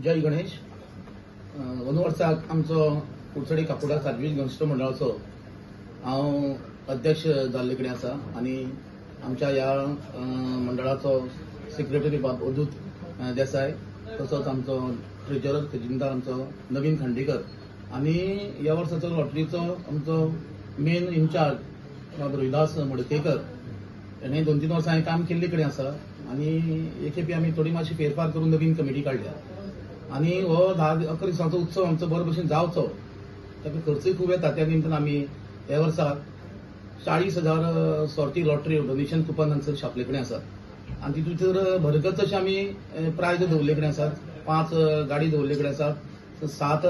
जय गणेश। अंदू वर्साक आमचो कुडचडे काकोडा सार्वजनीक गणेशोत्सव मंडळाचो हांव अध्यक्ष जाल्ले कडेन आसा आनी आमच्या ह्या मंडळाचो सेक्रेटरी बाब अदूत देसाय, तसोच आमचो ट्रेजरर खजिनदार आमचो नवीन खांडेकर आनी ह्या वर्साचो लॉटरीचो आमचो मेन इन्चार्ज बाब रोहिदास मडकेकर ताणें 2-3 वर्सां हांवें काम केल्ले कडेन आसा आनी हे खेपे आमी थोडी मातशी फेरफार करून नवीन कमिटी काडल्या आनी हो 10-11 दिसांचो उत्सव आमचो बरे भशेन जावचो ताका खर्चूय खूब येता। त्या निमतान आमी ह्या वर्साक 40,000 सॉर्टी लॉटरी डोनेशन कुपन हांगसर छापले कडेन आसात आनी तितूंत भरगत अशें आमी प्रायज दवरले कडेन आसात। 5 गाडी दवरले कडेन आसात, 7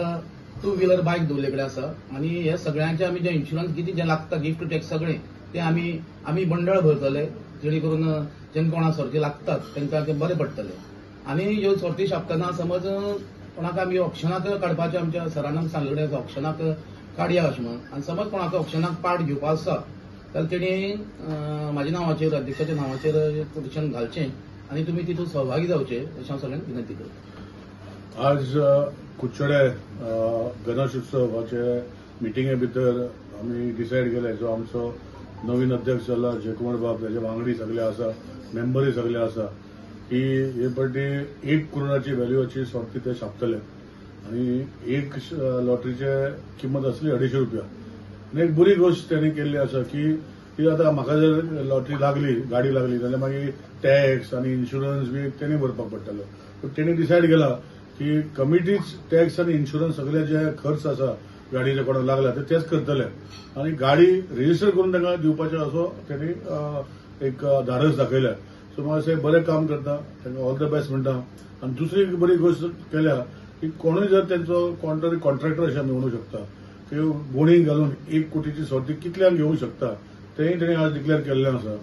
टू व्हिलर बायक दवरले कडेन आसा आनी हे सगळ्यांचे आमी जे इन्शुरन्स कितें जे लागता गिफ्ट टॅक्स सगळें ते आमी मंडळ भरतले, जेणे करून जेन्ना कोणाक सर्ती लागतात तांकां ते बरें पडटले। आनी ह्यो सर्ती छापतना समज कोणाक आमी ऑप्शनाक काडपाचें आमच्या सरान आमकां सांगले कडेन ऑप्शनाक काडया अशें म्हणून, आनी समज कोणाक ऑप्शनाक पार्ट घेवपा आसा जाल्यार तेणी म्हाज्या नांवाचेर अध्यक्षाच्या नांवाचेर कोटेशन घालचें आनी तुमी तितूंत सहभागी जावचे अशें हांव सगळ्यांक विनंती करतां। आज कुडचडे गणेशोत्सवाचे मिटिंगे भितर आमी डिसायड केले जो आमचो नवीन अध्यक्ष जाला जयकुमार बाब, ताचे वांगडी सगळे आसा, मेंबरूय सगळे आसा की हे फावटी 1 करोडाची व्हॅल्यूची सर्ती ते छापतले आनी एक लॉटरीचे किंमत आसली 250 रुपया। आनी एक बरी गोष्ट त्यांनी केल्ली आसा की आता म्हाका जर लॉटरी लागली, गाडी लागली जाल्यार मागीर टॅक्स आनी इन्शुरन्स बी तेणी भरपाक पडटलो। सो तेणी डिसायड केला की कमिटीच टॅक्स आनी इन्शुरन्स सगळे जे खर्च आसा गाडीचे कोणाक लागला तेच करतले आनी गाडी रेजिस्टर करून तांकां दिवपाचें असो त्यांनी एक धाडस दाखयल्या। सो मातशें बरें काम करता, तांकां ऑल द बेस्ट म्हणटा। आनी दुसरी एक बरी गोष्ट केल्या की कोणूय जर त्यांचो कोणतरी कॉन्ट्रॅक्टर अशें आमी म्हणू शकता की बोणीक घालून 1 कोटीची सर्ती कितल्यांक घेवंक शकता तेंय तेणी आज डिक्लेअर केल्लें आसा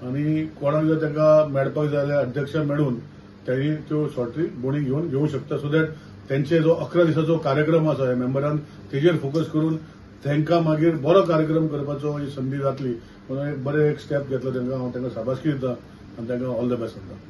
आनी कोणाक जर तांकां मेळपाक जाय जाल्यार अध्यक्ष मेळून त्यांनी त्यो सर्ती बोणीक घेवंक शकता। सो दॅट त्यांचे जो 11 दिसाचो कार्यक्रम आसा ह्या मेंबरान तेजेर फोकस करून तांकां मागीर बरो कार्यक्रम करपाचो संदी जातली म्हणून एक बरें एक स्टेप घेतलो तांकां हांव तांकां शाबासकी दिता आनी तांकां ऑल द बेस्ट म्हणटा।